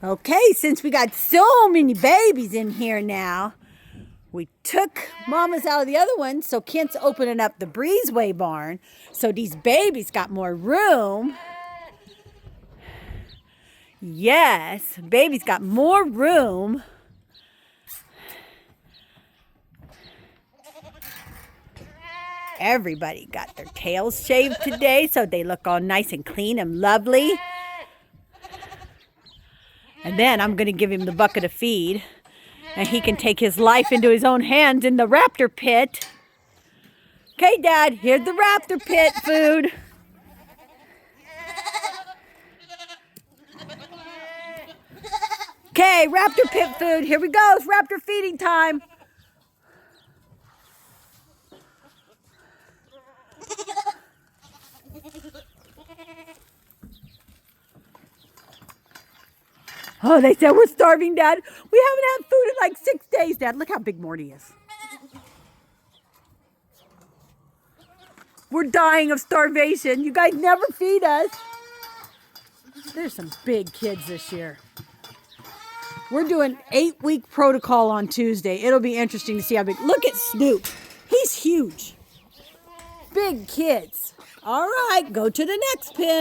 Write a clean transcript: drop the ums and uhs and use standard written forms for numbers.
Okay, since we got so many babies in here now, we took Mama's out of the other one, so Kent's opening up the breezeway barn. So these babies got more room. Yes, babies got more room. Everybody got their tails shaved today, so they look all nice and clean and lovely. And then I'm going to give him the bucket of feed, and he can take his life into his own hands in the raptor pit. Okay, Dad, here's the raptor pit food. Okay, raptor pit food. Here we go. It's raptor feeding time. Oh, they said we're starving, Dad. We haven't had food in like 6 days, Dad. Look how big Morty is. We're dying of starvation. You guys never feed us. There's some big kids this year. We're doing 8-week protocol on Tuesday. It'll be interesting to see how big. Look at Snoop. He's huge. Big kids. All right, go to the next pen.